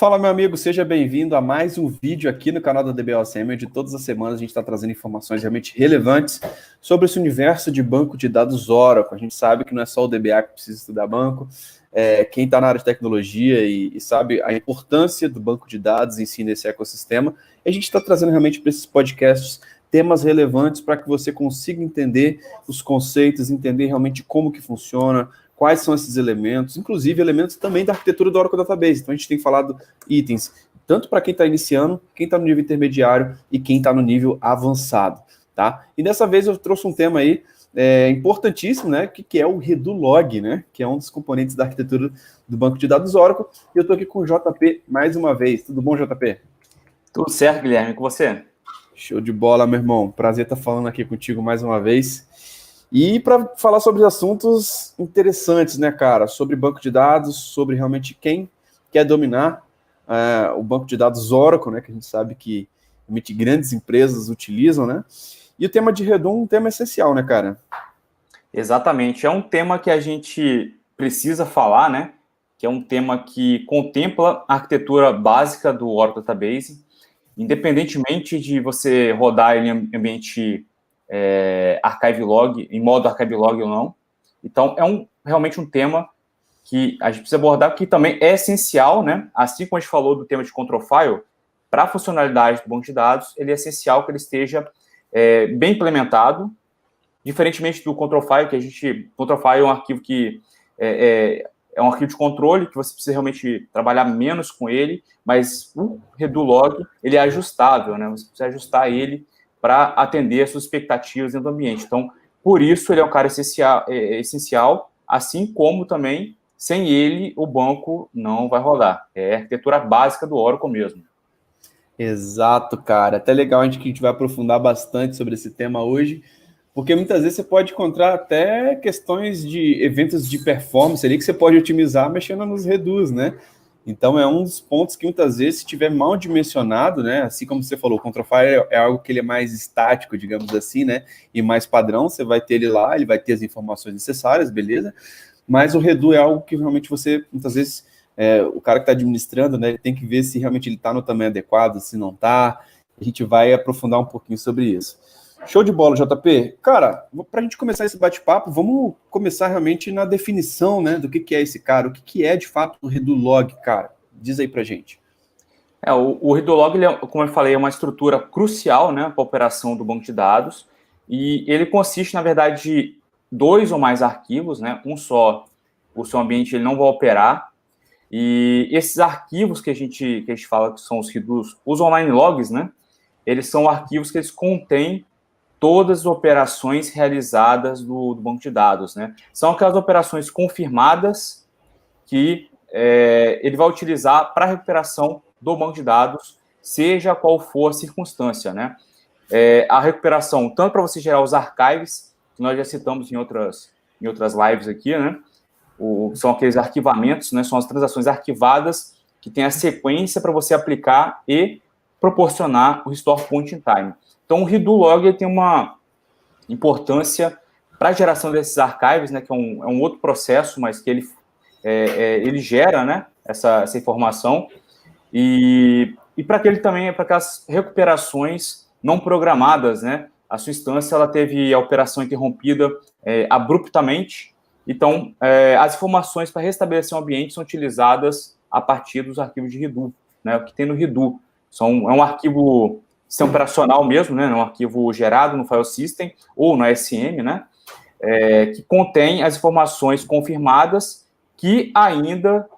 Fala, meu amigo, seja bem-vindo a mais um vídeo aqui no canal da DBOCM, onde todas as semanas a gente está trazendo informações realmente relevantes sobre esse universo de banco de dados Oracle. A gente sabe que não é só o DBA que precisa estudar banco, quem está na área de tecnologia e sabe a importância do banco de dados em si nesse ecossistema, a gente está trazendo realmente para esses podcasts temas relevantes para que você consiga entender os conceitos, entender realmente como que funciona, quais são esses elementos, inclusive elementos também da arquitetura do Oracle Database. Então a gente tem falado itens, tanto para quem está iniciando, quem está no nível intermediário e quem está no nível avançado, tá? E dessa vez eu trouxe um tema aí importantíssimo, né, que é o Redulog, né, que é um dos componentes da arquitetura do banco de dados Oracle, e eu estou aqui com o JP mais uma vez. Tudo bom, JP? Tudo certo, Guilherme, com você? Show de bola, meu irmão. Prazer estar falando aqui contigo mais uma vez. E para falar sobre assuntos interessantes, né, cara? Sobre banco de dados, sobre realmente quem quer dominar o banco de dados Oracle, né? Que a gente sabe que realmente grandes empresas utilizam, né? E o tema de Redum é um tema essencial, né, cara? Exatamente. É um tema que a gente precisa falar, né? Que é um tema que contempla a arquitetura básica do Oracle Database, independentemente de você rodar ele em ambiente archive log, em modo archive log ou não. Então, é realmente um tema que a gente precisa abordar, que também é essencial, né? Assim como a gente falou do tema de control file, para a funcionalidade do banco de dados, ele é essencial que ele esteja bem implementado, diferentemente do control file, control file é um arquivo que é um arquivo de controle, que você precisa realmente trabalhar menos com ele, mas o Redulog, ele é ajustável, né? Você precisa ajustar ele para atender as suas expectativas dentro do ambiente. Então, por isso, ele é um cara essencial, assim como também, sem ele, o banco não vai rodar. É a arquitetura básica do Oracle mesmo. Exato, cara. Até legal a gente vai aprofundar bastante sobre esse tema hoje, porque muitas vezes você pode encontrar até questões de eventos de performance ali que você pode otimizar mexendo nos reduz, né? Então é um dos pontos que muitas vezes, se tiver mal dimensionado, né? Assim como você falou, o control file é algo que ele é mais estático, digamos assim, né? E mais padrão, você vai ter ele lá, ele vai ter as informações necessárias, beleza? Mas o redu é algo que realmente você, muitas vezes, o cara que está administrando, né? Ele tem que ver se realmente ele está no tamanho adequado, se não está. A gente vai aprofundar um pouquinho sobre isso. Show de bola, JP. Cara, para a gente começar esse bate-papo, vamos começar realmente na definição, né, do que é esse cara, o que é de fato o Redulog, cara. Diz aí pra gente. O Redulog, como eu falei, é uma estrutura crucial, né, para a operação do banco de dados, e ele consiste, na verdade, de 2 ou mais arquivos, né, um só, o seu ambiente ele não vai operar, e esses arquivos que a gente fala que são os redus, os online logs, né, eles são arquivos que eles contêm todas as operações realizadas do banco de dados, né? São aquelas operações confirmadas que ele vai utilizar para a recuperação do banco de dados, seja qual for a circunstância, né? A recuperação, tanto para você gerar os archives, que nós já citamos em outras lives aqui, né? São aqueles arquivamentos, né? São as transações arquivadas que tem a sequência para você aplicar e proporcionar o restore point in time. Então, o Redulog tem uma importância para a geração desses archives, né, que é um outro processo, mas que ele gera, né, essa informação, e para aquele também, para aquelas recuperações não programadas, né, a sua instância ela teve a operação interrompida abruptamente, então as informações para restabelecer o ambiente são utilizadas a partir dos arquivos de Redu, né, o que tem no Redu. É um arquivo sistema operacional mesmo, né, um arquivo gerado no file system ou no ASM, né, que contém as informações confirmadas que ainda,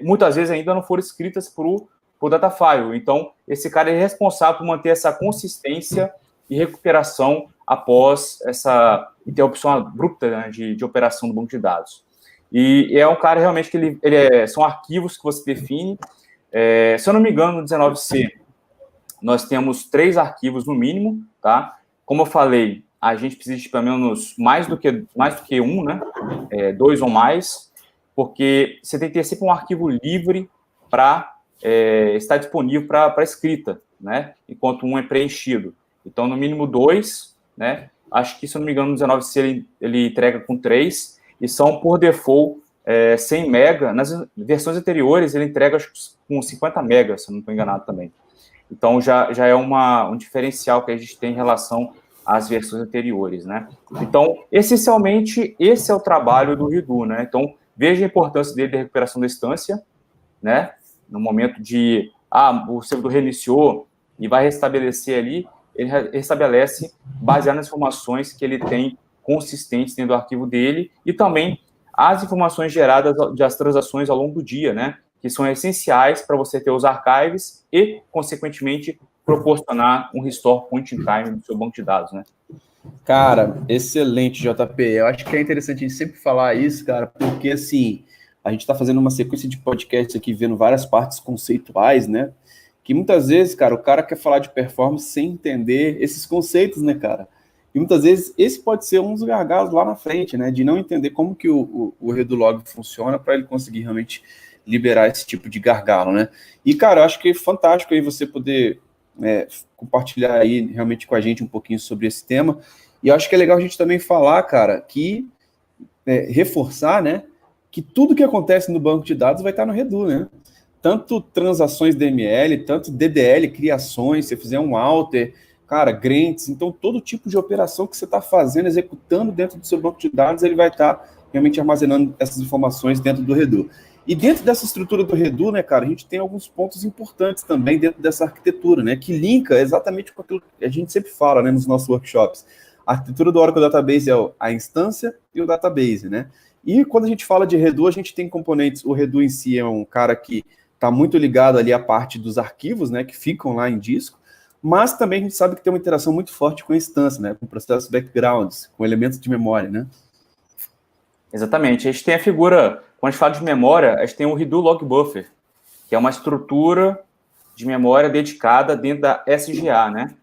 muitas vezes ainda não foram escritas para o data file. Então, esse cara é responsável por manter essa consistência e recuperação após essa interrupção abrupta, né, de operação do banco de dados. E é um cara realmente que são arquivos que você define. Se eu não me engano, no 19C, nós temos 3 arquivos no mínimo, tá? Como eu falei, a gente precisa de pelo menos mais do que um, né? 2 ou mais, porque você tem que ter sempre um arquivo livre para estar disponível para escrita, né? Enquanto um é preenchido. Então, no mínimo 2, né? Acho que, se eu não me engano, no 19C ele entrega com 3, e são, por default, 100 mega. Nas versões anteriores, ele entrega acho que com 50 megas, se eu não estou enganado também. Então, já é um diferencial que a gente tem em relação às versões anteriores, né? Então, essencialmente, esse é o trabalho do Redo, né? Então, veja a importância dele de recuperação da instância, né? No momento de, o servidor reiniciou e vai restabelecer ali, ele restabelece baseado nas informações que ele tem consistentes dentro do arquivo dele e também as informações geradas das transações ao longo do dia, né? Que são essenciais para você ter os archives e, consequentemente, proporcionar um restore point in time no seu banco de dados, né? Cara, excelente, JP. Eu acho que é interessante a gente sempre falar isso, cara, porque, assim, a gente está fazendo uma sequência de podcasts aqui, vendo várias partes conceituais, né? Que muitas vezes, cara, o cara quer falar de performance sem entender esses conceitos, né, cara? E muitas vezes esse pode ser um dos gargalos lá na frente, né? De não entender como que o Redulog funciona para ele conseguir realmente liberar esse tipo de gargalo, né? E, cara, eu acho que é fantástico aí você poder compartilhar aí realmente com a gente um pouquinho sobre esse tema. E eu acho que é legal a gente também falar, cara, que reforçar, né, que tudo que acontece no banco de dados vai estar no Redo, né? Tanto transações DML, tanto DDL, criações, se você fizer um alter, cara, grants, então todo tipo de operação que você está fazendo, executando dentro do seu banco de dados, ele vai estar realmente armazenando essas informações dentro do Redo. E dentro dessa estrutura do Redo, né, cara, a gente tem alguns pontos importantes também dentro dessa arquitetura, né, que linka exatamente com aquilo que a gente sempre fala, né, nos nossos workshops. A arquitetura do Oracle Database é a instância e o database, né? E quando a gente fala de Redo, a gente tem componentes, o Redo em si é um cara que está muito ligado ali à parte dos arquivos, né, que ficam lá em disco, mas também a gente sabe que tem uma interação muito forte com a instância, né, com processos backgrounds, com elementos de memória, né? Exatamente. A gente tem a figura, quando a gente fala de memória, a gente tem o Redo Log Buffer, que é uma estrutura de memória dedicada dentro da SGA, né?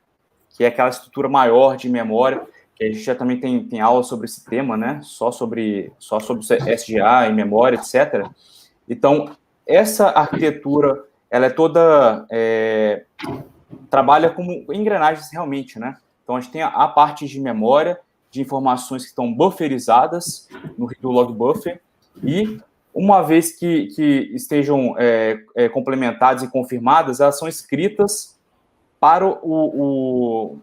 Que é aquela estrutura maior de memória, que a gente já também tem aula sobre esse tema, né? Só sobre SGA e memória, etc. Então, essa arquitetura, ela é toda... trabalha como engrenagens realmente, né? Então, a gente tem a parte de memória, de informações que estão bufferizadas no Redo Log Buffer, e uma vez que estejam complementadas e confirmadas, elas são escritas para o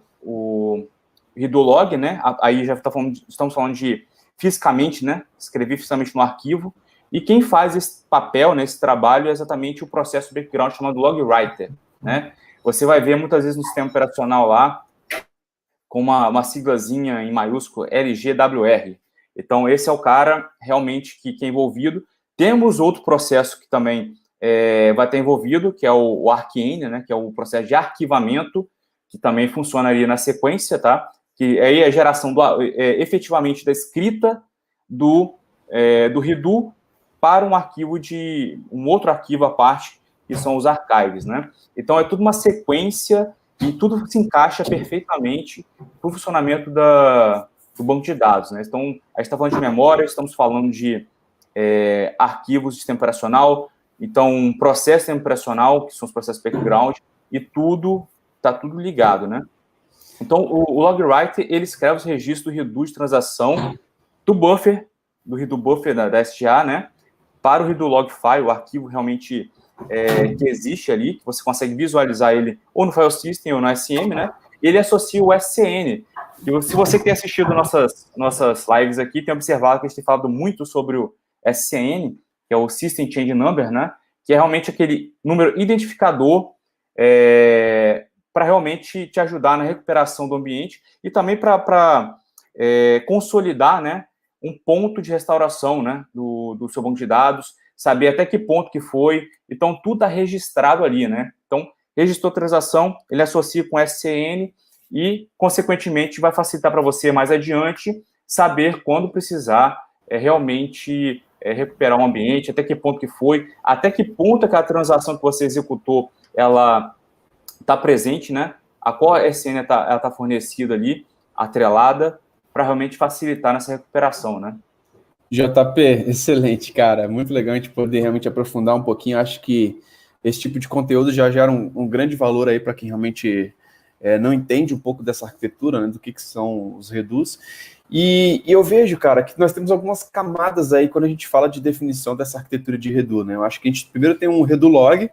Redo Log, né? Aí já estamos falando de fisicamente, né? Escrever fisicamente no arquivo, e quem faz esse papel, né, esse trabalho, é exatamente o processo background chamado Log Writer, né? Você vai ver muitas vezes no sistema operacional lá, com uma siglazinha em maiúsculo, LGWR. Então, esse é o cara realmente que é envolvido. Temos outro processo que também vai estar envolvido, que é o Arcane, né, que é o processo de arquivamento, que também funciona ali na sequência, tá? Que aí é a geração efetivamente da escrita do Redo para um outro arquivo à parte, que são os archives, né? Então, é tudo uma sequência e tudo se encaixa perfeitamente para o funcionamento do banco de dados, né? Então, a gente está falando de memória, estamos falando de arquivos de sistema operacional, então, processo de sistema operacional, que são os processos background, e está tudo ligado, né? Então, o LogWriter, ele escreve os registros do Redo de transação do buffer, do Redo Buffer da SGA, né? Para o Redo Log File, o arquivo realmente que existe ali, que você consegue visualizar ele ou no File System ou no SM, né? Ele associa o SCN. E se você tem assistido nossas lives aqui, tem observado que a gente tem falado muito sobre o SCN, que é o System Change Number, né? Que é realmente aquele número identificador para realmente te ajudar na recuperação do ambiente e também para consolidar, né, um ponto de restauração, né, do seu banco de dados, saber até que ponto que foi. Então, tudo está registrado ali, né? Então, registrou a transação, ele associa com SCN e, consequentemente, vai facilitar para você mais adiante saber quando precisar realmente recuperar o ambiente, até que ponto que foi, até que ponto aquela transação que você executou, ela está presente, né? A qual SCN ela está fornecida ali, atrelada, para realmente facilitar nessa recuperação, né? JP, excelente, cara. Muito legal a gente poder realmente aprofundar um pouquinho. Acho que esse tipo de conteúdo já gera um grande valor aí para quem realmente não entende um pouco dessa arquitetura, né, do que são os redus. E eu vejo, cara, que nós temos algumas camadas aí quando a gente fala de definição dessa arquitetura de redu, né? Eu acho que a gente primeiro tem um redu log,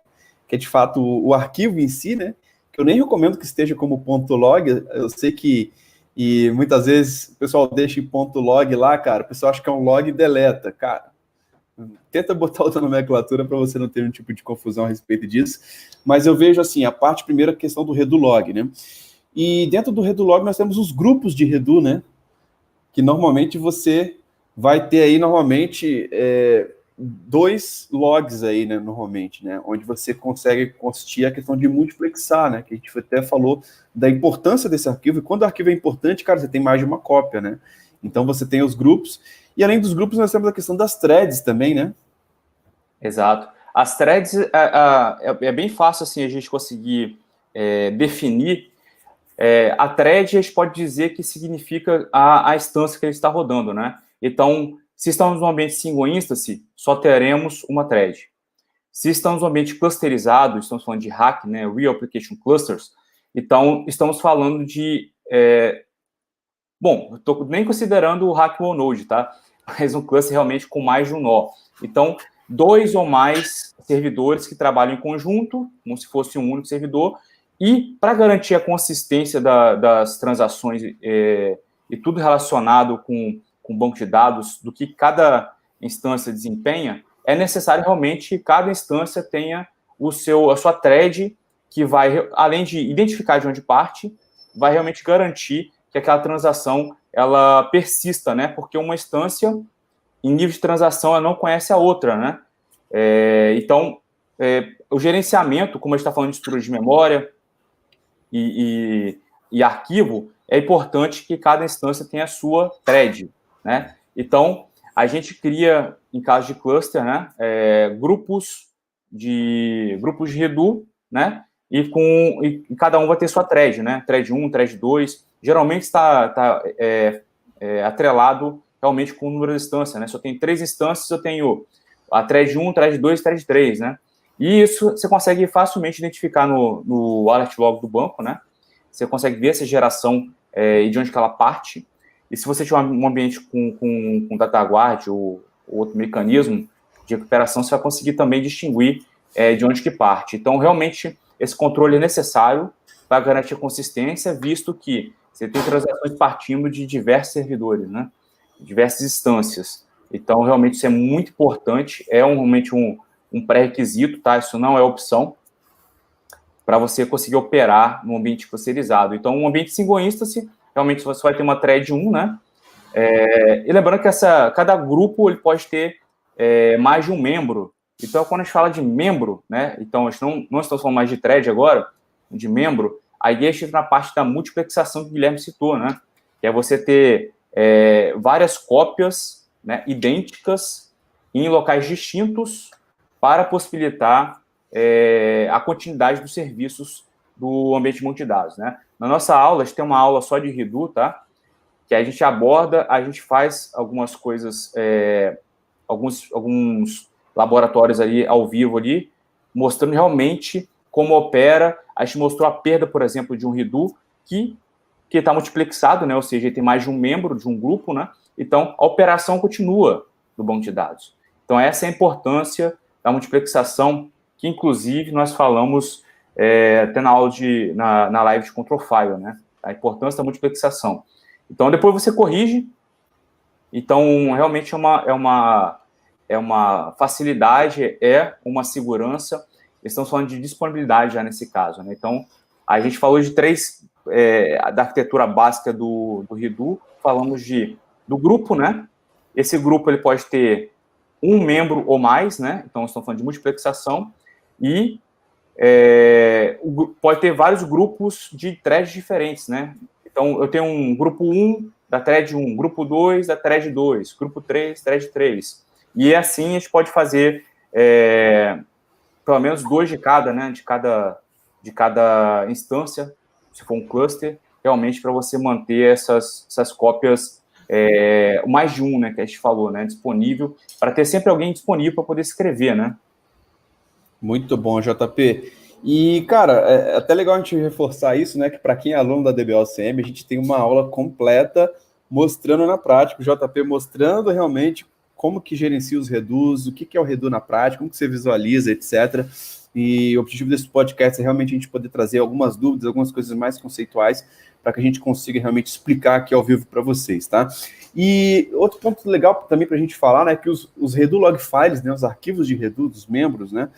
que é de fato o arquivo em si, né? Que eu nem recomendo que esteja como ponto .log. Eu sei que e muitas vezes o pessoal deixa em ponto .log lá, cara, o pessoal acha que é um log e deleta, cara. Tenta botar outra nomenclatura para você não ter nenhum tipo de confusão a respeito disso. Mas eu vejo assim, a parte primeira, a questão do redu log, né? E dentro do redu log nós temos os grupos de redu, né? Que normalmente você vai ter aí, normalmente, 2 logs aí, né, normalmente, né, onde você consegue constituir a questão de multiplexar, né, que a gente até falou da importância desse arquivo, e quando o arquivo é importante, cara, você tem mais de uma cópia, né, então você tem os grupos, e além dos grupos nós temos a questão das threads também, né. Exato. As threads, é bem fácil, assim, a gente conseguir definir. A thread, a gente pode dizer que significa a instância que ele está rodando, né? Então, se estamos no ambiente single instance, só teremos uma thread. Se estamos no ambiente clusterizado, estamos falando de RAC, né? Real Application Clusters, então estamos falando de... bom, eu estou nem considerando o RAC OneNode, tá? Mas um cluster realmente com mais de um nó. Então, 2 ou mais servidores que trabalham em conjunto, como se fosse um único servidor. E, para garantir a consistência das transações e tudo relacionado com o banco de dados, do que cada instância desempenha, é necessário realmente que cada instância tenha a sua thread, que vai, além de identificar de onde parte, vai realmente garantir que aquela transação ela persista, né? Porque uma instância, em nível de transação, ela não conhece a outra, né? Então, o gerenciamento, como a gente está falando de estrutura de memória, e arquivo, é importante que cada instância tenha a sua thread, né? Então, a gente cria, em caso de cluster, né, grupos de redu, né? E cada um vai ter sua thread, né? Thread 1, thread 2. Geralmente está atrelado realmente com o número de instâncias, né? Se eu tenho 3 instâncias, eu tenho a thread 1, thread 2, thread 3, né? E isso você consegue facilmente identificar no alert log do banco, né? Você consegue ver essa geração e de onde que ela parte. E se você tiver um ambiente com DataGuard ou outro mecanismo de recuperação, você vai conseguir também distinguir de onde que parte. Então, realmente, esse controle é necessário para garantir a consistência, visto que você tem transações partindo de diversos servidores, né? Diversas instâncias. Então, realmente, isso é muito importante, realmente um pré-requisito, tá? Isso não é opção para você conseguir operar no ambiente clusterizado. Então, um ambiente single instance, realmente você vai ter uma thread 1, né? E lembrando que cada grupo ele pode ter mais de um membro. Então, quando a gente fala de membro, né? Então, a gente não estamos falando mais de thread agora, de membro, aí a gente entra na parte da multiplexação que o Guilherme citou, né? Que é você ter várias cópias, né, idênticas em locais distintos para possibilitar a continuidade dos serviços do ambiente de banco de dados, né? Na nossa aula, a gente tem uma aula só de redu, tá? Que a gente aborda, a gente faz algumas coisas, alguns laboratórios ali ao vivo ali, mostrando realmente como opera. A gente mostrou a perda, por exemplo, de um redu que está multiplexado, né? Ou seja, ele tem mais de um membro de um grupo, né? Então, a operação continua no banco de dados. Então, essa é a importância da multiplexação, que, inclusive, nós falamos até na aula na live de Control File, né? A importância da multiplexação. Então, depois você corrige. Então, realmente é uma facilidade, uma segurança. Estamos falando de disponibilidade já nesse caso, né? Então, a gente falou de 3, da arquitetura básica do redu, falamos do grupo, né? Esse grupo ele pode ter um membro ou mais, né? Então, estamos falando de multiplexação. E pode ter vários grupos de threads diferentes, né? Então, eu tenho um grupo 1 da thread 1, grupo 2 da thread 2, grupo 3, thread 3. E assim a gente pode fazer pelo menos 2 de cada, né? De cada instância, se for um cluster, realmente para você manter essas cópias, mais de um, né? Que a gente falou, né? Disponível, para ter sempre alguém disponível para poder escrever, né? Muito bom, JP. E, cara, é até legal a gente reforçar isso, né? Que para quem é aluno da DBOCM, a gente tem uma aula completa mostrando na prática, o JP mostrando realmente como que gerencia os redus, o que é o redu na prática, como que você visualiza, etc. E o objetivo desse podcast é realmente a gente poder trazer algumas dúvidas, algumas coisas mais conceituais, para que a gente consiga realmente explicar aqui ao vivo para vocês, tá? E outro ponto legal também para a gente falar, né, que os redu log files, né, os arquivos de redu dos membros, né,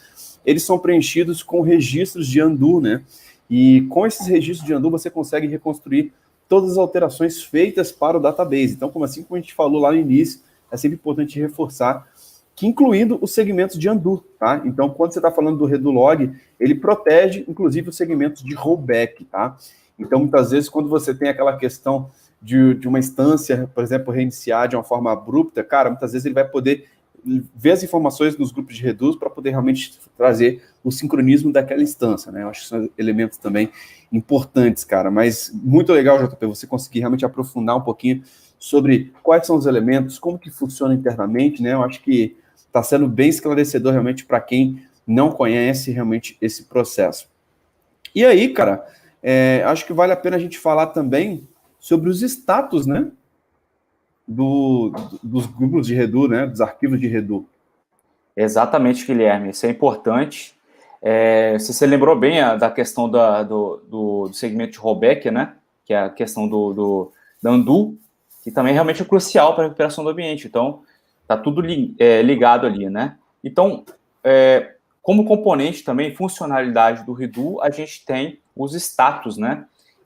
eles são preenchidos com registros de undo, né? E com esses registros de undo você consegue reconstruir todas as alterações feitas para o database. Então, como a gente falou lá no início, é sempre importante reforçar que incluindo os segmentos de undo, tá? Então, quando você está falando do redo log, ele protege, inclusive, os segmentos de rollback, tá? Então, muitas vezes, quando você tem aquela questão de uma instância, por exemplo, reiniciar de uma forma abrupta, cara, muitas vezes ele vai poder ver as informações nos grupos de reduz para poder realmente trazer o sincronismo daquela instância, né? Eu acho que são elementos também importantes, cara, mas muito legal, JP, você conseguir realmente aprofundar um pouquinho sobre quais são os elementos, como que funciona internamente, né? Eu acho que está sendo bem esclarecedor realmente para quem não conhece realmente esse processo. E aí, cara, acho que vale a pena a gente falar também sobre os status, né? Dos grupos de redu, né? Dos arquivos de redu. Exatamente, Guilherme. Isso é importante. Você lembrou bem da questão do segmento de rollback, né? Que é a questão do undo, que também realmente é crucial para a recuperação do ambiente. Então, está tudo ligado ali, né? Então, como componente também, funcionalidade do redo, a gente tem os status, né?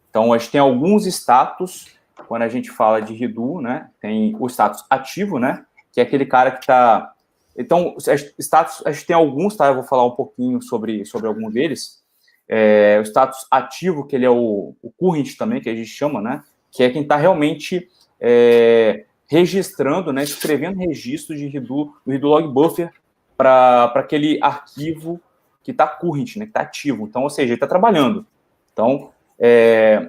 Então, a gente tem alguns status, quando a gente fala de redo, né? Tem o status ativo, né? Que é aquele cara que está... Então, status, a gente tem alguns, tá? Eu vou falar um pouquinho sobre algum deles. O status ativo, que ele é o current também, que a gente chama, né? Que é quem está realmente registrando, né? Escrevendo registro de redo, do redo log buffer para aquele arquivo que está current, né? Que está ativo. Então, ou seja, ele está trabalhando. Então,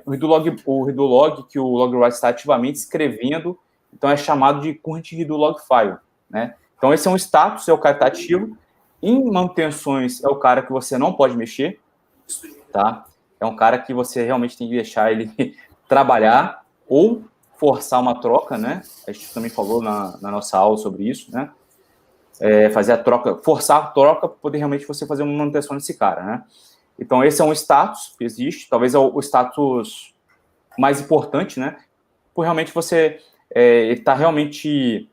o redo log que o logwrite está ativamente escrevendo, então é chamado de current redo log file, né? Então, esse é um status, é o cara que está ativo. Em manutenções, é o cara que você não pode mexer, tá? É um cara que você realmente tem que deixar ele trabalhar ou forçar uma troca, né? A gente também falou na nossa aula sobre isso, né? Fazer a troca, forçar a troca para poder realmente você fazer uma manutenção nesse cara, né? Então, esse é um status que existe, talvez é o status mais importante, né? Por realmente você está realmente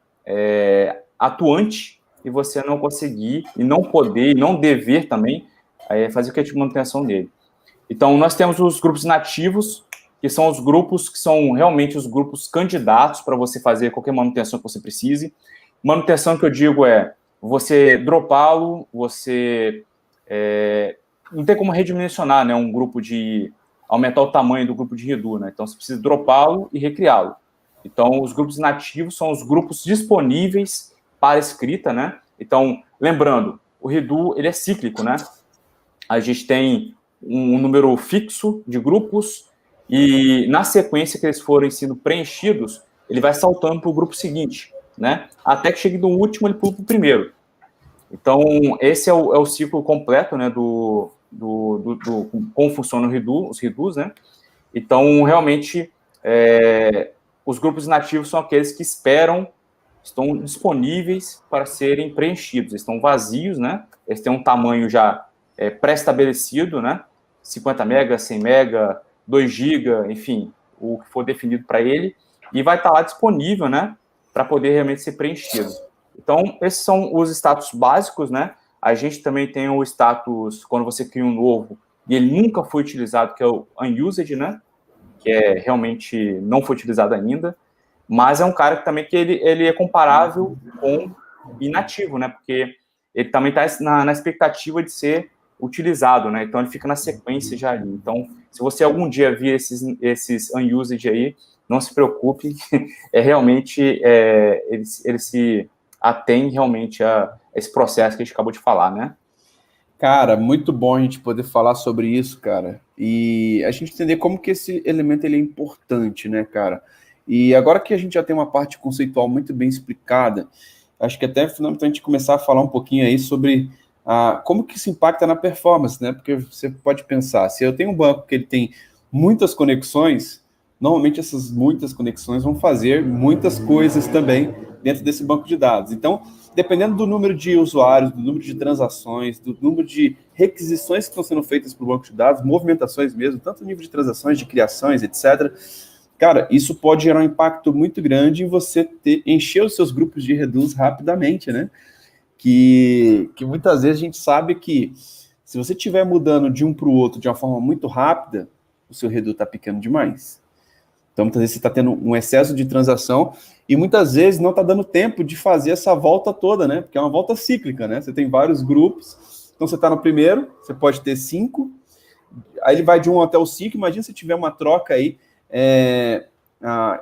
atuante e você não conseguir, e não poder, e não dever também fazer o que é de manutenção dele. Então, nós temos os grupos inativos, que são os grupos que são realmente os grupos candidatos para você fazer qualquer manutenção que você precise. Manutenção que eu digo é você dropá-lo, você não tem como redimensionar, né, um grupo de... aumentar o tamanho do grupo de redo, né? Então, você precisa dropá-lo e recriá-lo. Então, os grupos inativos são os grupos disponíveis para escrita, né? Então, lembrando, o redo, ele é cíclico, né? A gente tem um número fixo de grupos e, na sequência que eles forem sendo preenchidos, ele vai saltando para o grupo seguinte, né? Até que chegue no último, ele pula para o primeiro. Então, esse é o ciclo completo, né, como funciona os redus, né? Então, realmente, os grupos inativos são aqueles que estão disponíveis para serem preenchidos. Eles estão vazios, né? Eles têm um tamanho já pré-estabelecido, né? 50 MB, 100 MB, 2 GB, enfim, o que for definido para ele, e vai estar lá disponível, né? Para poder realmente ser preenchido. Então, esses são os status básicos, né? A gente também tem o status, quando você cria um novo, e ele nunca foi utilizado, que é o unused, né? Que realmente não foi utilizado ainda, mas é um cara que também que ele é comparável com inativo, né? Porque ele também está na expectativa de ser utilizado, né? Então, ele fica na sequência já ali. Então, se você algum dia vir esses unused aí, não se preocupe, realmente ele se atém realmente a esse processo que a gente acabou de falar, né? Cara, muito bom a gente poder falar sobre isso, cara. E a gente entender como que esse elemento ele é importante, né, cara? E agora que a gente já tem uma parte conceitual muito bem explicada, acho que até finalmente a gente começar a falar um pouquinho aí sobre como que isso impacta na performance, né? Porque você pode pensar, se eu tenho um banco que ele tem muitas conexões, normalmente essas muitas conexões vão fazer muitas coisas também dentro desse banco de dados. Então, dependendo do número de usuários, do número de transações, do número de requisições que estão sendo feitas para o banco de dados, movimentações mesmo, tanto nível de transações, de criações, etc., cara, isso pode gerar um impacto muito grande em você encher os seus grupos de reduz rapidamente, né? Que muitas vezes a gente sabe que se você estiver mudando de um para o outro de uma forma muito rápida, o seu redu está pequeno demais. Então, muitas vezes você está tendo um excesso de transação e muitas vezes não está dando tempo de fazer essa volta toda, né? Porque é uma volta cíclica, né? Você tem vários grupos, então você está no primeiro, você pode ter 5, aí ele vai de 1 até o 5, imagina se tiver uma troca aí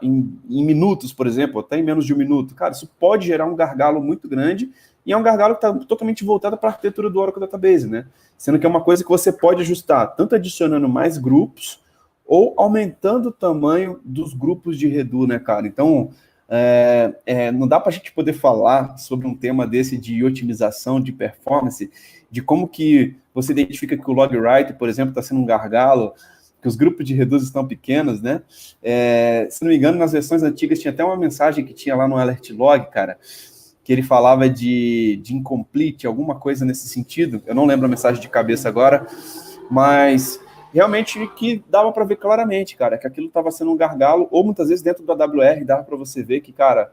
em minutos, por exemplo, até em menos de 1 minuto. Cara, isso pode gerar um gargalo muito grande e é um gargalo que está totalmente voltado para a arquitetura do Oracle Database, né? Sendo que é uma coisa que você pode ajustar, tanto adicionando mais grupos ou aumentando o tamanho dos grupos de redu, né, cara? Então, não dá para a gente poder falar sobre um tema desse de otimização, de performance, de como que você identifica que o log write, por exemplo, está sendo um gargalo, que os grupos de reduz estão pequenos, né? Se não me engano, nas versões antigas tinha até uma mensagem que tinha lá no alert log, cara, que ele falava de incomplete, alguma coisa nesse sentido. Eu não lembro a mensagem de cabeça agora, mas realmente que dava para ver claramente, cara, que aquilo estava sendo um gargalo, ou muitas vezes dentro do AWR dava para você ver que, cara,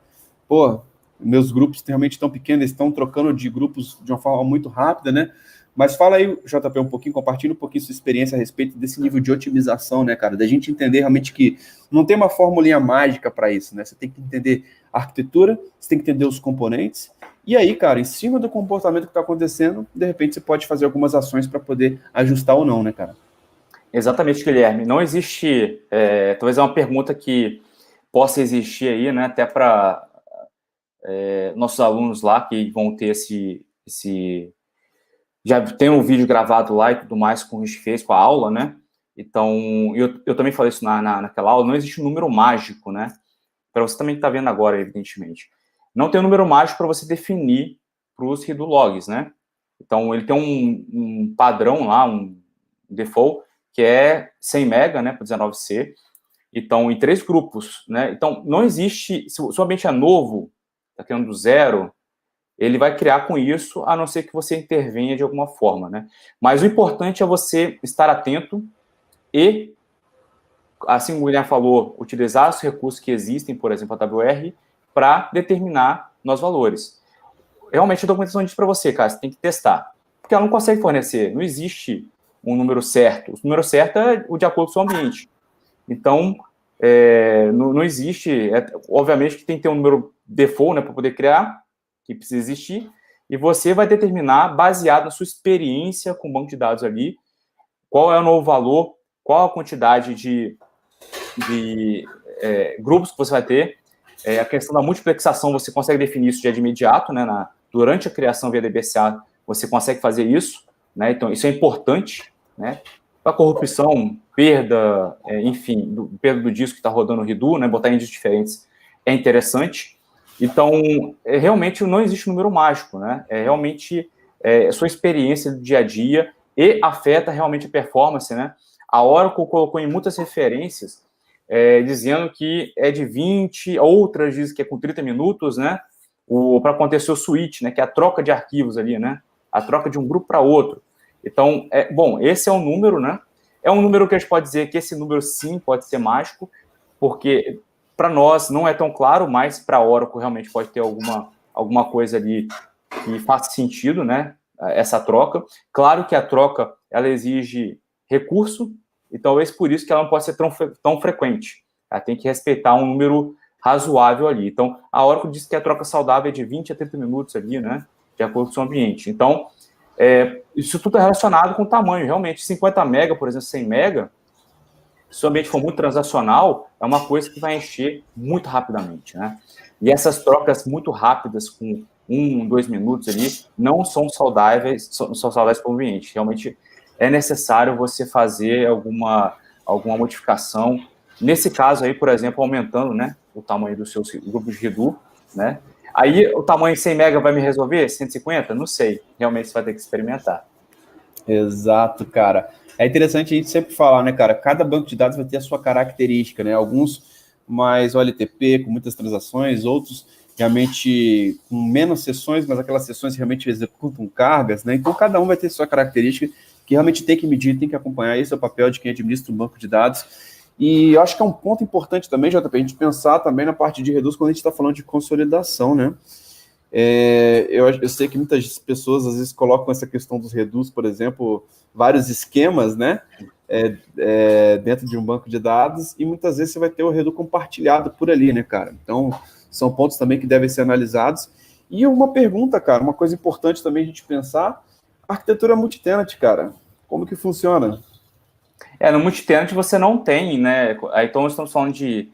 meus grupos realmente estão pequenos, eles estão trocando de grupos de uma forma muito rápida, né? Mas fala aí, JP, um pouquinho, compartilha um pouquinho sua experiência a respeito desse nível de otimização, né, cara? Da gente entender realmente que não tem uma formulinha mágica para isso, né? Você tem que entender a arquitetura, você tem que entender os componentes, e aí, cara, em cima do comportamento que está acontecendo, de repente você pode fazer algumas ações para poder ajustar ou não, né, cara? Exatamente, Guilherme. Não existe, talvez é uma pergunta que possa existir aí, né, até para nossos alunos lá que vão ter já tem um vídeo gravado lá e tudo mais com o que a gente fez com a aula, né? Então, eu também falei isso naquela aula, não existe um número mágico, né? Para você também que está vendo agora, evidentemente. Não tem um número mágico para você definir para os redo logs, né? Então, ele tem um padrão lá, um default, que é 100 mega, né, para 19C. Então, em 3 grupos, né? Então, não existe, se o ambiente é novo, está criando do zero, ele vai criar com isso, a não ser que você intervenha de alguma forma, né? Mas o importante é você estar atento e, assim o William falou, utilizar os recursos que existem, por exemplo, a AWR, para determinar novos valores. Realmente, a documentação diz para você, cara, você tem que testar. Porque ela não consegue fornecer, não existe um número certo. O número certo é o de acordo com o seu ambiente. Então, não existe... obviamente que tem que ter um número default, né, para poder criar, que precisa existir, e você vai determinar, baseado na sua experiência com o banco de dados ali, qual é o novo valor, qual a quantidade de grupos que você vai ter. A questão da multiplexação, você consegue definir isso de imediato, né? Durante a criação via DBCA, você consegue fazer isso, né? Então, isso é importante, né? Para corrupção, perda, enfim, perda do disco que está rodando o redo, né? Botar índices diferentes é interessante. Então, realmente não existe um número mágico, né? Realmente a sua experiência do dia a dia e afeta realmente a performance, né? A Oracle colocou em muitas referências dizendo que é de 20, outras dizem que é com 30 minutos, né? Para acontecer o switch, né? Que é a troca de arquivos ali, né? A troca de um grupo para outro. Então, esse é um número, né? É um número que a gente pode dizer que esse número, sim, pode ser mágico, porque para nós não é tão claro, mas para a Oracle realmente pode ter alguma coisa ali que faça sentido, né? Essa troca. Claro que a troca, ela exige recurso, e talvez por isso que ela não pode ser tão frequente. Ela tem que respeitar um número razoável ali. Então, a Oracle diz que a troca saudável é de 20 a 30 minutos ali, né? De acordo com o seu ambiente. Então, isso tudo é relacionado com o tamanho. Realmente, 50 mega, por exemplo, 100 mega, se o ambiente for muito transacional, é uma coisa que vai encher muito rapidamente, né? E essas trocas muito rápidas, com 1, 2 minutos ali, não são saudáveis para o ambiente. Realmente é necessário você fazer alguma modificação. Nesse caso aí, por exemplo, aumentando, né, o tamanho dos seus grupos de redo, né? Aí o tamanho 100 mega vai me resolver? 150? Não sei. Realmente você vai ter que experimentar. Exato, cara. É interessante a gente sempre falar, né, cara? Cada banco de dados vai ter a sua característica, né? Alguns mais OLTP, com muitas transações, outros realmente com menos sessões, mas aquelas sessões realmente executam cargas, né? Então, cada um vai ter sua característica que realmente tem que medir, tem que acompanhar. Esse é o papel de quem administra um banco de dados. E eu acho que é um ponto importante também, JP, a gente pensar também na parte de reduz quando a gente está falando de consolidação, né? Eu sei que muitas pessoas às vezes colocam essa questão dos reduz, por exemplo, vários esquemas, né? Dentro de um banco de dados, e muitas vezes você vai ter o redu compartilhado por ali, né, cara? Então, são pontos também que devem ser analisados. E uma pergunta, cara, uma coisa importante também a gente pensar, a arquitetura multitenant, cara, como que funciona? No multitenant você não tem, né? Então, nós estamos falando de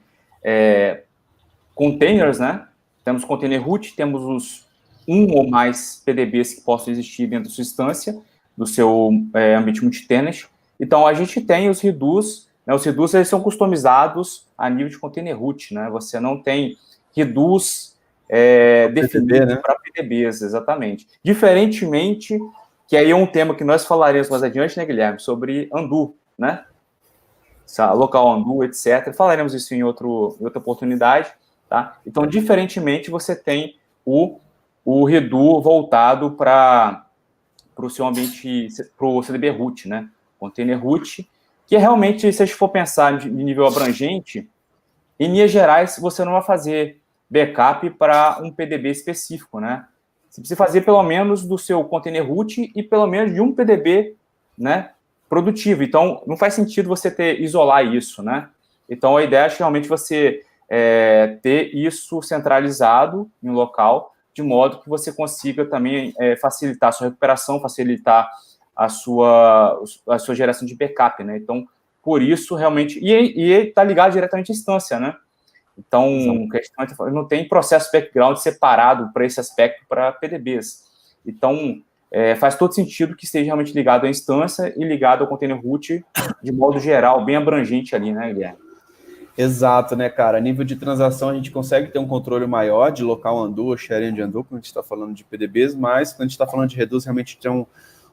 containers, né? Temos container root, temos os um ou mais PDBs que possam existir dentro da sua instância, do seu ambiente multitenant. Então, a gente tem os reduz, né? Os reduz, eles são customizados a nível de container root, né? Você não tem reduz definido, né, para PDBs, exatamente. Diferentemente, que aí é um tema que nós falaremos mais adiante, né, Guilherme, sobre undo, né? Local undo, etc. Falaremos isso em outra oportunidade, tá? Então, diferentemente, você tem o redo voltado para o seu ambiente, para o CDB root, né? Container root, que realmente, se a gente for pensar de nível abrangente, em linhas gerais, você não vai fazer backup para um PDB específico, né? Você precisa fazer pelo menos do seu container root e pelo menos de um PDB, né, produtivo. Então, não faz sentido você isolar isso, né? Então, a ideia é realmente você ter isso centralizado em um local, de modo que você consiga também facilitar a sua recuperação, facilitar a sua geração de backup, né? Então, por isso, realmente... E está ligado diretamente à instância, né? Então, não tem processo background separado para esse aspecto para PDBs. Então, faz todo sentido que esteja realmente ligado à instância e ligado ao container root de modo geral, bem abrangente ali, né, Guilherme? Exato, né, cara? A nível de transação, a gente consegue ter um controle maior de local undo, sharing de undo, quando a gente está falando de PDBs, mas quando a gente está falando de reduz, realmente tem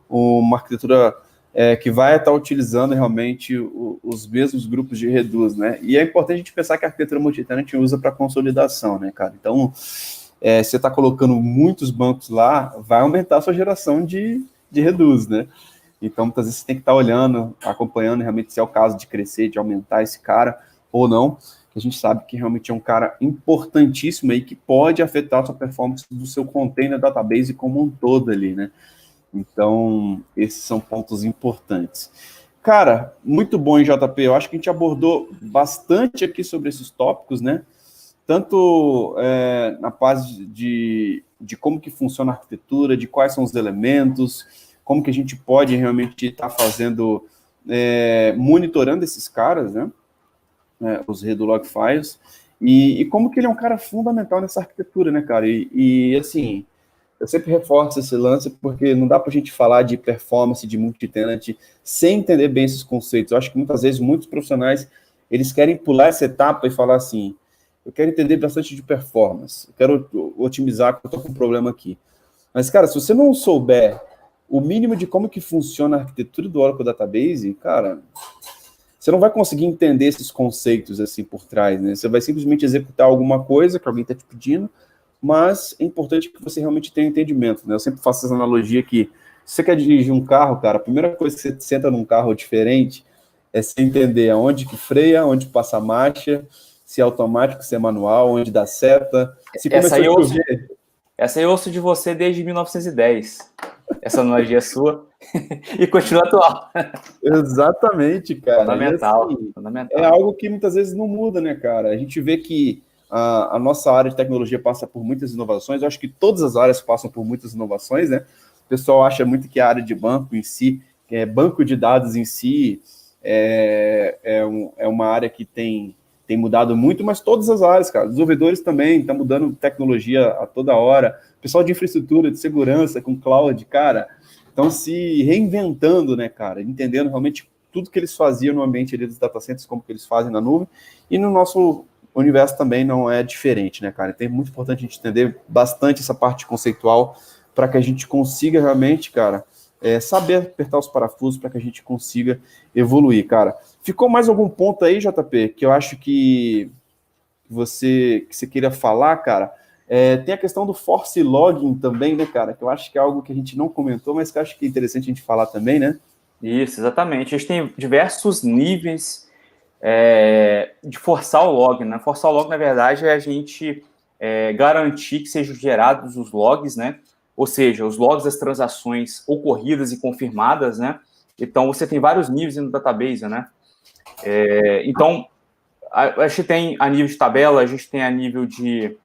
uma arquitetura que vai estar utilizando realmente os mesmos grupos de reduz, né? E é importante a gente pensar que a arquitetura multitenant usa para consolidação, né, cara? Então, você está colocando muitos bancos lá, vai aumentar a sua geração de reduz, né? Então, muitas vezes você tem que estar olhando, acompanhando realmente se é o caso de crescer, de aumentar esse cara ou não, que a gente sabe que realmente é um cara importantíssimo aí que pode afetar a sua performance do seu container database como um todo ali, né? Então, esses são pontos importantes. Cara, muito bom, JP. Eu acho que a gente abordou bastante aqui sobre esses tópicos, né? Tanto na parte de como que funciona a arquitetura, de quais são os elementos, como que a gente pode realmente estar fazendo, monitorando esses caras, né? Os redo log files, e como que ele é um cara fundamental nessa arquitetura, né, cara? E assim, eu sempre reforço esse lance porque não dá para a gente falar de performance, de multitenant, sem entender bem esses conceitos. Eu acho que muitas vezes muitos profissionais, eles querem pular essa etapa e falar assim, eu quero entender bastante de performance, eu quero otimizar, porque eu estou com um problema aqui. Mas, cara, se você não souber o mínimo de como que funciona a arquitetura do Oracle Database, cara, você não vai conseguir entender esses conceitos assim por trás, né? Você vai simplesmente executar alguma coisa que alguém está te pedindo, mas é importante que você realmente tenha entendimento, né? Eu sempre faço essa analogia que se você quer dirigir um carro, cara, a primeira coisa que você senta num carro diferente é você entender aonde que freia, onde passa a marcha, se é automático, se é manual, onde dá seta, se começou a chover. Essa eu ouço de você desde 1910. Essa analogia é sua e continua atual. Exatamente, cara. Fundamental, assim, fundamental. É algo que muitas vezes não muda, né, cara? A gente vê que a nossa área de tecnologia passa por muitas inovações. Eu acho que todas as áreas passam por muitas inovações, né? O pessoal acha muito que a área de banco em si, banco de dados em si, é uma área que tem mudado muito, mas todas as áreas, cara. Desenvolvedores também estão mudando tecnologia a toda hora. Pessoal de infraestrutura, de segurança, com cloud, cara, estão se reinventando, né, cara? Entendendo realmente tudo que eles faziam no ambiente ali dos data centers, como que eles fazem na nuvem. E no nosso o universo também não é diferente, né, cara? Então é muito importante a gente entender bastante essa parte conceitual para que a gente consiga realmente, cara, saber apertar os parafusos para que a gente consiga evoluir, cara. Ficou mais algum ponto aí, JP, que eu acho que você queira falar, cara? Tem a questão do force logging também, né, cara? Que eu acho que é algo que a gente não comentou, mas que eu acho que é interessante a gente falar também, né? Isso, exatamente. A gente tem diversos níveis de forçar o log, né? Forçar o log, na verdade, é a gente garantir que sejam gerados os logs, né? Ou seja, os logs das transações ocorridas e confirmadas, né? Então, você tem vários níveis no database, né? Então, a gente tem a nível de tabela, a gente tem a nível de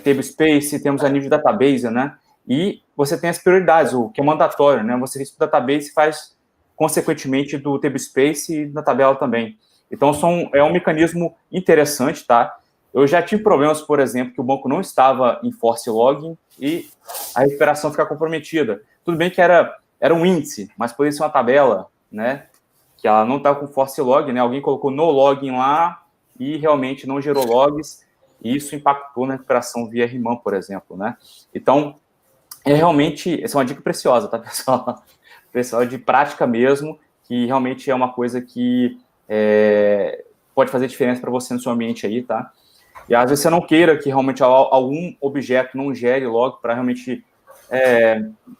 table space, temos a nível de database, né? E você tem as prioridades, o que é mandatório, né? Você fez para o database e faz, consequentemente, do table space e da tabela também. Então, é um mecanismo interessante, tá? Eu já tive problemas, por exemplo, que o banco não estava em force logging e a recuperação fica comprometida. Tudo bem que era um índice, mas poderia ser uma tabela, né? Que ela não está com force log, né? Alguém colocou no login lá e realmente não gerou logs, e isso impactou na recuperação via RMAN, por exemplo, né? Então, realmente, essa é uma dica preciosa, tá, pessoal? Pessoal, de prática mesmo, que realmente é uma coisa que pode fazer diferença para você no seu ambiente aí, tá? E às vezes você não queira que realmente algum objeto não gere log para realmente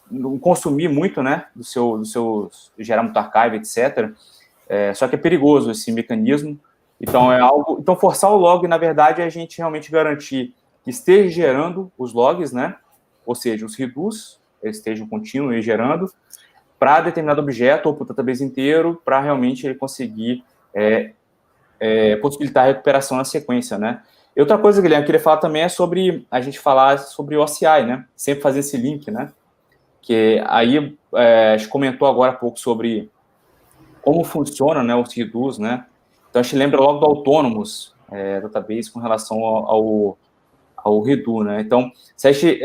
não consumir muito, né, do seu gerar muito archive, etc. Só que é perigoso esse mecanismo. Então, forçar o log, na verdade, é a gente realmente garantir que esteja gerando os logs, né? Ou seja, os redos estejam contínuos e gerando para determinado objeto ou para o database inteiro, para realmente ele conseguir possibilitar a recuperação na sequência, né? E outra coisa, Guilherme, eu queria falar também é sobre a gente falar sobre o OCI, né? Sempre fazer esse link, né? Que aí a gente comentou agora há pouco sobre como funciona, né, os redos, né? Então, a gente lembra logo do Autonomous Database com relação ao redo, né? Então, se a gente,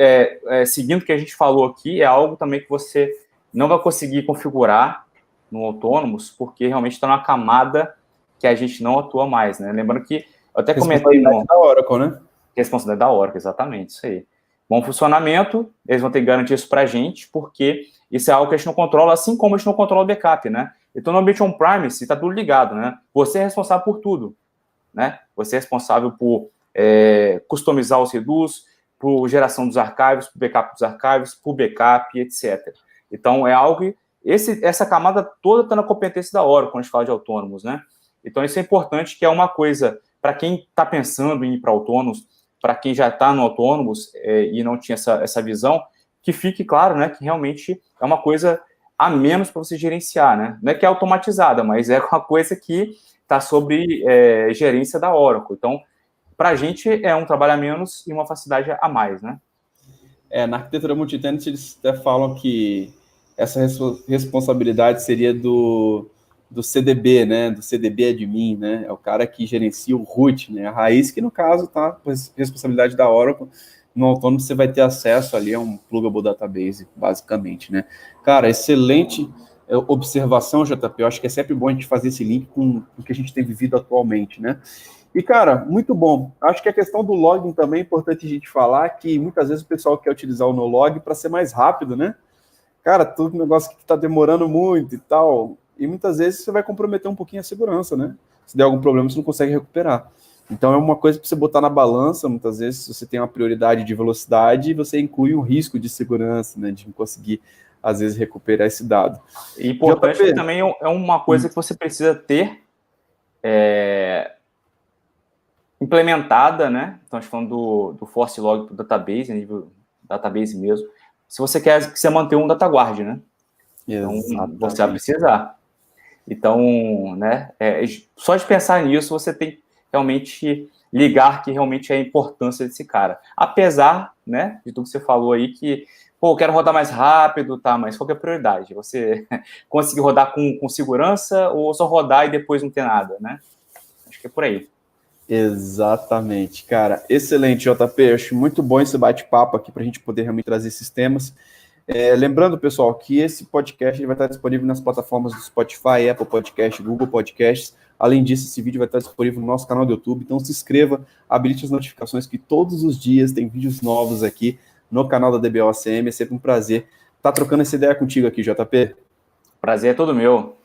seguindo o que a gente falou aqui, é algo também que você não vai conseguir configurar no Autonomous, porque realmente está numa camada que a gente não atua mais, né? Lembrando que eu até comentei da Oracle, né? Responsabilidade da Oracle, exatamente, isso aí. Bom funcionamento, eles vão ter que garantir isso para a gente, porque isso é algo que a gente não controla, assim como a gente não controla o backup, né? Então, no ambiente on-premise, está tudo ligado, né? Você é responsável por tudo, né? Você é responsável por customizar os redos, por geração dos arquivos, por backup dos arquivos, por backup, etc. Então, é algo... Essa camada toda está na competência da Oracle, quando a gente fala de autônomos, né? Então, isso é importante, que é uma coisa, para quem está pensando em ir para autônomos, para quem já está no autônomos e não tinha essa visão, que fique claro, né, que realmente é uma coisa a menos para você gerenciar, né? Não é que é automatizada, mas é uma coisa que está sob gerência da Oracle. Então, para a gente é um trabalho a menos e uma facilidade a mais, né? Na arquitetura multitenant, eles até falam que essa responsabilidade seria do CDB, né? Do CDB admin, né? É o cara que gerencia o root, né? A raiz, que no caso tá com responsabilidade da Oracle. No autônomo você vai ter acesso ali a um pluggable database, basicamente, né? Cara, excelente observação, JP. Eu acho que é sempre bom a gente fazer esse link com o que a gente tem vivido atualmente, né? E, cara, muito bom. Acho que a questão do login também é importante a gente falar, que muitas vezes o pessoal quer utilizar o no-log para ser mais rápido, né? Cara, todo negócio que está demorando muito e tal, e muitas vezes você vai comprometer um pouquinho a segurança, né? Se der algum problema, você não consegue recuperar. Então, é uma coisa para você botar na balança. Muitas vezes, se você tem uma prioridade de velocidade, você inclui um risco de segurança, né? De não conseguir, às vezes, recuperar esse dado. E importante que também é uma coisa que você precisa ter implementada, né? Então, a gente falando do force log para o database, a nível database mesmo. Se você quer manter um data guard, né? Então, você vai precisar. Então, né? Só de pensar nisso, você tem que realmente ligar que realmente é a importância desse cara. Apesar, né, de tudo que você falou aí, que, pô, eu quero rodar mais rápido, tá? Mas qual que é a prioridade? Você conseguir rodar com segurança ou só rodar e depois não ter nada, né? Acho que é por aí. Exatamente, cara. Excelente, JP. Acho muito bom esse bate-papo aqui para a gente poder realmente trazer esses temas. Lembrando, pessoal, que esse podcast ele vai estar disponível nas plataformas do Spotify, Apple Podcasts, Google Podcasts. Além disso, esse vídeo vai estar disponível no nosso canal do YouTube, então se inscreva, habilite as notificações, que todos os dias tem vídeos novos aqui no canal da DBOACM. É sempre um prazer estar trocando essa ideia contigo aqui, JP. Prazer é todo meu.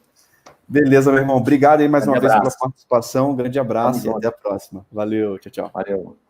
Beleza, meu irmão. Obrigado aí mais uma vez pela abraço. participação. Um grande abraço Vamos e até a próxima. Valeu, tchau, tchau. Valeu.